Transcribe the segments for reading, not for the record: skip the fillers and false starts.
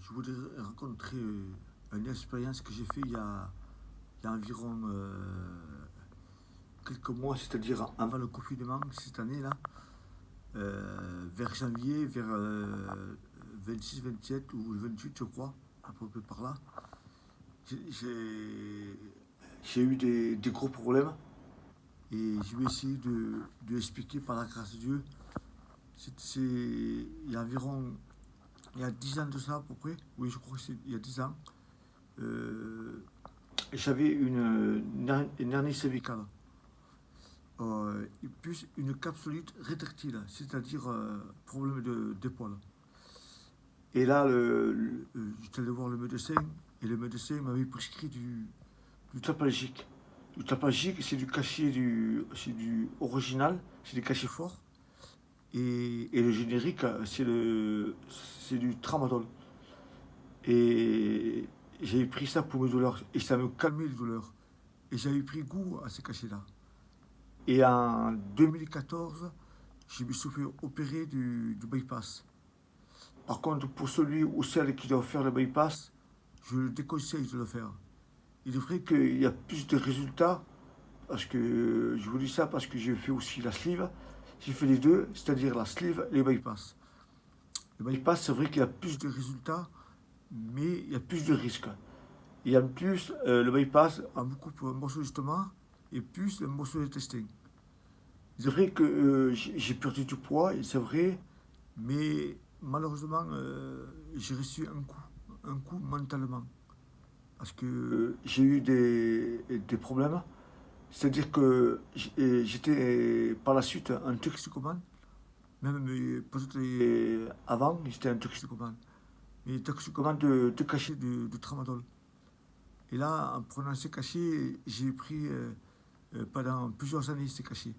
Je voudrais raconter une expérience que j'ai faite il y a environ quelques mois, c'est-à-dire avant le confinement cette année-là, vers janvier, vers 26, 27 ou 28, je crois, à peu près par là. J'ai j'ai- j'ai eu des gros problèmes et je vais essayer de expliquer par la grâce de Dieu. Il y a environ il y a 10 ans de ça à peu près, oui je crois que c'est il y a 10 ans. Euh, J'avais une hernie cervicale, et plus une capsulite rétractile, c'est-à-dire problème d'épaule. Et là, j'étais allé voir le médecin, et le médecin m'avait prescrit du tapagique. Du tapagique, c'est du cachet c'est du original, c'est des cachets forts. Et le générique, c'est du tramadol. Et j'avais pris ça pour mes douleurs, et ça me calmait les douleurs. Et j'avais pris goût à ces cachets-là. Et en 2014, je me suis fait opérer du bypass. Par contre, pour celui ou celle qui doit faire le bypass, je le déconseille de le faire. Il est vrai qu'il y a plus de résultats, parce que je vous dis ça parce que j'ai fait aussi la sleeve. J'ai fait les deux, c'est-à-dire la sleeve et le bypass. Le bypass, c'est vrai qu'il y a plus de résultats, mais il y a plus de risques. Et en plus, le bypass a beaucoup pour un morceau d'estomac et plus un morceau d'intestin. C'est vrai que j'ai perdu du poids, et c'est vrai, mais malheureusement, j'ai reçu un coup mentalement. Parce que j'ai eu des problèmes. C'est-à-dire que j'étais par la suite un toxicomane. Même peut-être avant, j'étais un toxicomane. Mais toxicomane de cachets de tramadol. Et là, en prenant ces cachets, j'ai pris pendant plusieurs années ces cachets.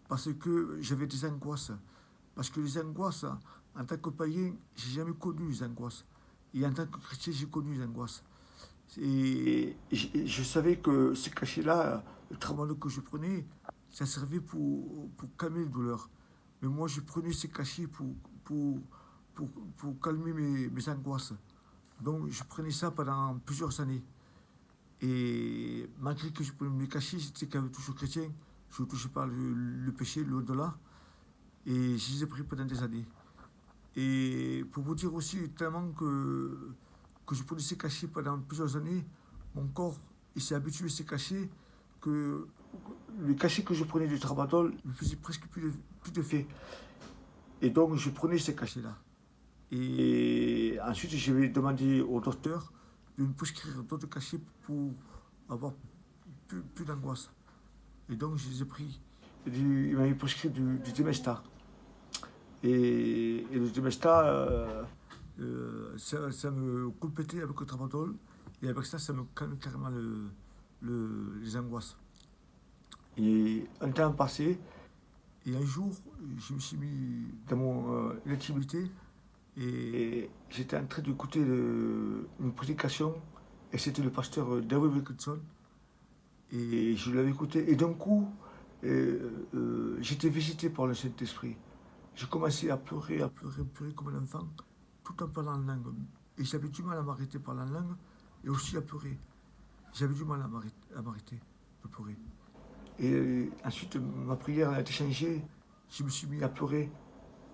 Parce que j'avais des angoisses. Parce que les angoisses, en tant que païen, j'ai jamais connu les angoisses. Et en tant que chrétien, j'ai connu les angoisses. Et je savais que ces cachets-là, le tramadol que je prenais, ça servait pour calmer les douleurs. Mais moi, je prenais ces cachets pour, pour calmer mes angoisses. Donc, je prenais ça pendant plusieurs années. Et malgré que je prenais mes cachets, j'étais quand même toujours chrétien. Je ne touchais pas le péché, l'au-delà. Et je les ai pris pendant des années. Et pour vous dire aussi, tellement que je prenais ces cachets pendant plusieurs années, mon corps il s'est habitué à ces cachets que le cachet que je prenais du tramadol ne faisait presque plus d'effet. Et donc je prenais ces cachets-là. Et ensuite je vais demander au docteur de me prescrire d'autres cachets pour avoir plus d'angoisse. Et donc je les ai pris. Il m'avait prescrit du Demesta. Et le Demesta, ça me complétait avec le tramadol. Et avec ça, ça me calme carrément les angoisses. Et un temps passé, et un jour, je me suis mis dans mon intimité et j'étais en train d'écouter une prédication et c'était le pasteur David Wilkinson et je l'avais écouté et d'un coup, j'étais visité par le Saint-Esprit. J'ai commencé à pleurer, à pleurer comme un enfant, tout en parlant en langue. Et j'avais du mal à m'arrêter par la langue et aussi à pleurer. J'avais du mal à m'arrêter de pleurer. Et ensuite, ma prière a été changée. Je me suis mis à pleurer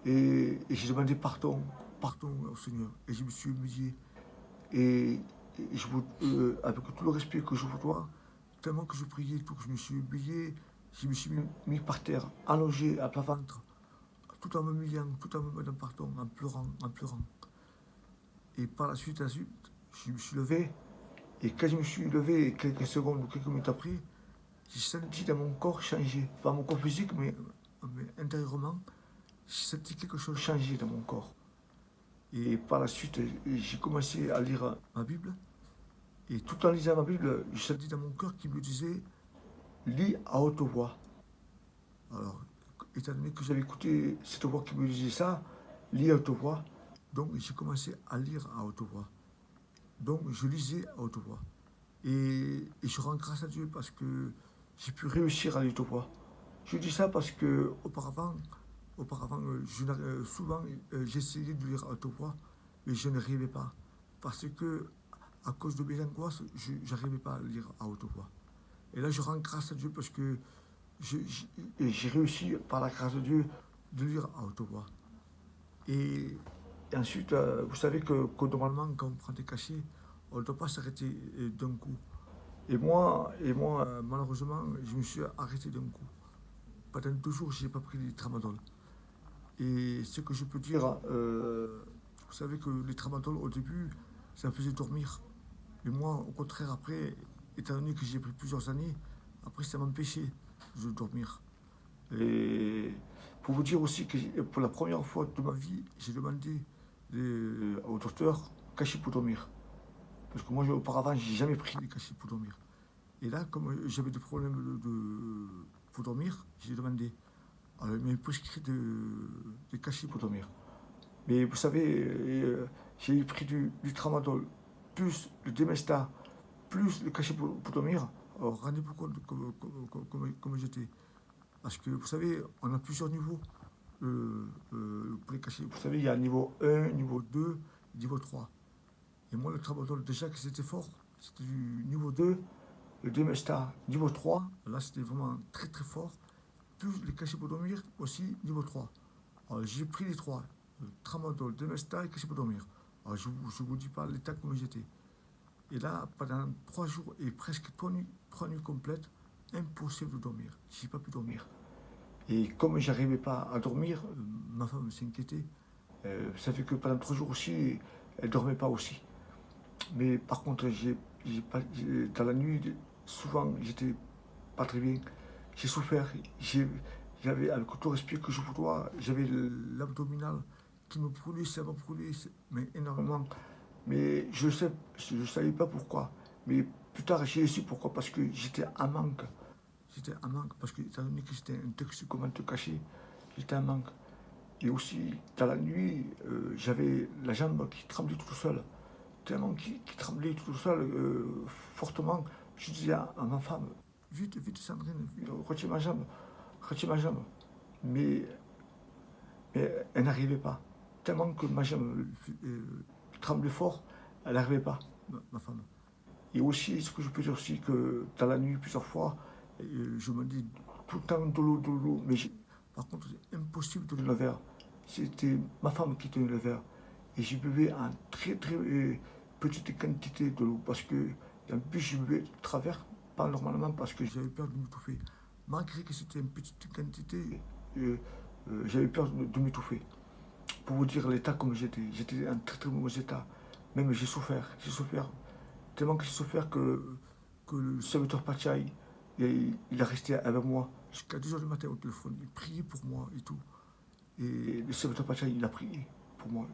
et j'ai demandé pardon, pardon au Seigneur. Et je me suis humilié. Et, et avec tout le respect que je vous dois, tellement que je priais, tout que je me suis humilié, je me suis mis par terre, allongé à plat ventre, tout en me humiliant, tout en me demandant pardon, en pleurant, en pleurant. Et par la suite, je me suis levé. Et quand je me suis levé, quelques secondes ou quelques minutes après, j'ai senti dans mon corps changer. Pas mon corps physique, mais intérieurement, j'ai senti quelque chose changer dans mon corps. Et par la suite, j'ai commencé à lire ma Bible. Et tout en lisant ma Bible, j'ai senti dans mon cœur qui me disait lis à haute voix. Alors, étant donné que j'avais écouté cette voix qui me disait ça, lis à haute voix, donc j'ai commencé à lire à haute voix. Donc je lisais à haute voix. Et je rends grâce à Dieu parce que j'ai pu réussir à lire à haute voix. Je dis ça parce que auparavant souvent j'essayais de lire à haute voix, mais je n'arrivais pas. parce que, à cause de mes angoisses, je n'arrivais pas à lire à haute voix. Et là, je rends grâce à Dieu parce que j'ai réussi, par la grâce de Dieu, de lire à haute voix. Et ensuite, vous savez que normalement, quand on prend des cachets, on ne doit pas s'arrêter d'un coup. Et moi, malheureusement, je me suis arrêté d'un coup. Pendant 2 jours, je n'ai pas pris les tramadol. Et ce que je peux dire, vous savez que les tramadol, au début, ça me faisait dormir. Mais moi, au contraire, après, étant donné que j'ai pris plusieurs années, après, ça m'empêchait de dormir. Et pour vous dire aussi que pour la première fois de ma vie, j'ai demandé au docteur cachet pour dormir. Parce que moi, auparavant, j'ai jamais pris des cachets pour dormir. Et là, comme j'avais des problèmes pour dormir, j'ai demandé. Alors, il m'a prescrit des cachets pour dormir. Mais vous savez, j'ai pris du tramadol, plus le Demesta, plus le cachet pour dormir. Alors, rendez-vous compte de comment j'étais. Parce que vous savez, on a plusieurs niveaux pour les cachets. Vous savez, il y a niveau 1, niveau 2, niveau 3. Et moi, le tramadol, déjà que c'était fort, c'était du niveau 2, le Demesta niveau 3. Là, c'était vraiment très très fort. Plus les cachets pour dormir, aussi niveau 3. Alors, j'ai pris les trois, le tramadol, Demesta et cachet pour dormir. Alors, je ne vous dis pas l'état comme j'étais. Et là, pendant 3 jours et presque 3 nuits complètes, impossible de dormir. Je n'ai pas pu dormir. Et comme je n'arrivais pas à dormir, ma femme s'inquiétait. Ça fait que pendant 3 jours aussi, elle ne dormait pas aussi. Mais par contre, dans la nuit, souvent, j'étais pas très bien. J'ai souffert. J'avais, avec tout le respect que je vous dois, j'avais l'abdominal qui me brûlait, ça me brûlait, mais énormément. Mais je ne savais pas pourquoi. Mais plus tard, j'ai su pourquoi. Parce que j'étais en manque. J'étais en manque. Parce que, étant donné que c'était un toxicomane caché, j'étais en manque. Et aussi, dans la nuit, j'avais la jambe qui tremblait tout seul. Tellement qui tremblait tout seul, fortement. Je disais à ma femme, vite, vite Sandrine, retiens ma jambe, retiens ma jambe. Mais, mais elle n'arrivait pas. Tellement que ma jambe tremblait fort, elle n'arrivait pas, ma femme. Et aussi, ce que je peux dire aussi, que dans la nuit, plusieurs fois, je me dis tout le temps de l'eau. Mais par contre, c'est impossible de tenir le verre. C'était ma femme qui tenait le verre. Et je buvais en très très petite quantité de l'eau. Parce que, en plus, je buvais de travers, pas normalement, parce que j'avais peur de m'étouffer. Malgré que c'était une petite quantité, j'avais peur de m'étouffer. Pour vous dire l'état comme j'étais en très très mauvais état. Même j'ai souffert. Tellement que j'ai souffert que le serviteur Pachai, il a resté avec moi jusqu'à 2 heures du matin au téléphone. Il priait pour moi et tout. Et le serviteur Pachai, il a prié pour moi,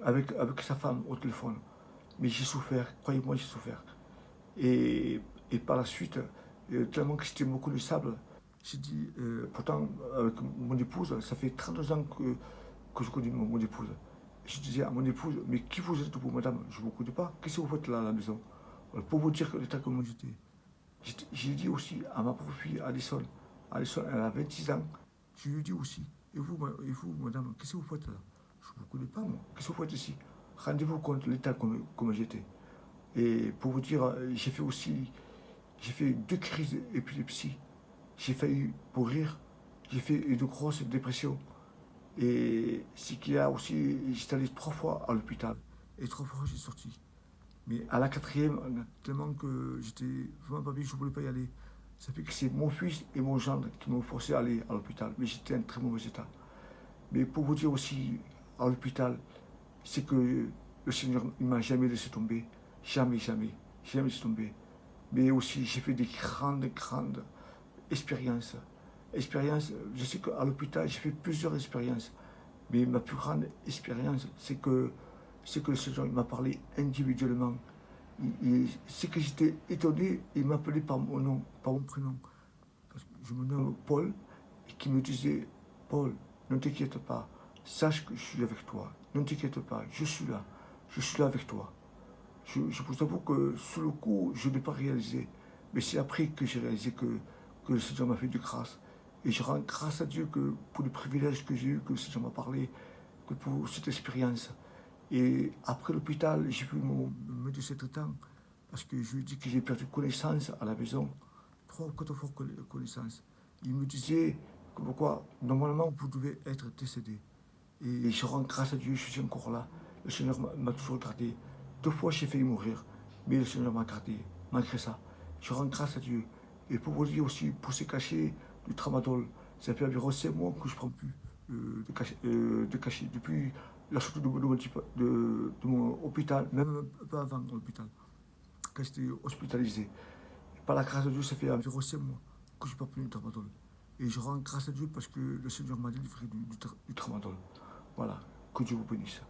avec sa femme au téléphone. Mais j'ai souffert, croyez-moi, j'ai souffert. Et, et par la suite, tellement que c'était méconnaissable, j'ai dit, pourtant, avec mon épouse, ça fait 32 ans que je connais mon épouse. Je disais à mon épouse, mais qui vous êtes vous, madame? Je ne vous connais pas. Qu'est-ce que vous faites là à la maison? Pour vous dire que l'état comment j'étais. J'ai dit aussi à ma propre fille, Alison, elle a 26 ans, je lui ai dit aussi, et vous madame, qu'est-ce que vous faites là? Je ne vous connais pas, moi. Qu'est-ce que vous faites ici? Rendez-vous compte de l'état comme j'étais. Et pour vous dire, j'ai fait 2 crises d'épilepsie. J'ai failli mourir. J'ai fait une grosse dépression. Et ce qu'il y a aussi, j'étais allé 3 fois à l'hôpital. Et 3 fois, j'ai sorti. Mais à la 4e, tellement que j'étais vraiment pas bien, je ne voulais pas y aller. Ça fait que c'est mon fils et mon gendre qui m'ont forcé à aller à l'hôpital. Mais j'étais en très mauvais état. Mais pour vous dire aussi, à l'hôpital, c'est que le Seigneur ne m'a jamais laissé tomber. Jamais, jamais. Jamais laissé tomber. Mais aussi, j'ai fait des grandes expériences. Je sais qu'à l'hôpital, j'ai fait plusieurs expériences. Mais ma plus grande expérience, c'est que le Seigneur m'a parlé individuellement. C'est que j'étais étonné, il m'appelait par mon nom, par mon prénom. Parce que je me nomme Paul, et qui me disait, Paul, ne t'inquiète pas, sache que je suis avec toi. Ne t'inquiète pas, je suis là avec toi. Je vous avoue que sur le coup, je n'ai pas réalisé. Mais c'est après que j'ai réalisé que le Seigneur m'a fait de grâce. Et je rends grâce à Dieu pour les privilèges que j'ai eus, que le Seigneur m'a parlé, que pour cette expérience. Et après l'hôpital, j'ai vu mon médecin traitant parce que je lui ai dit que j'ai perdu connaissance à la maison, 3 ou 4 fois connaissance. Il me disait comme quoi, normalement, vous devez être décédé. Et je rends grâce à Dieu, je suis encore là. Le Seigneur m'a toujours gardé. 2 fois, j'ai failli mourir, mais le Seigneur m'a gardé. Malgré ça, je rends grâce à Dieu. Et pour vous dire aussi, pour se cacher du tramadol, ça fait environ 5 mois que je ne prends plus de cachet. Depuis la sortie de mon hôpital, même un peu avant l'hôpital, quand j'étais hospitalisé. Par la grâce de Dieu, ça fait environ 5 mois que je ne prends plus de tramadol. Et je rends grâce à Dieu parce que le Seigneur m'a délivré du tramadol. Voilà, que Dieu vous bénisse.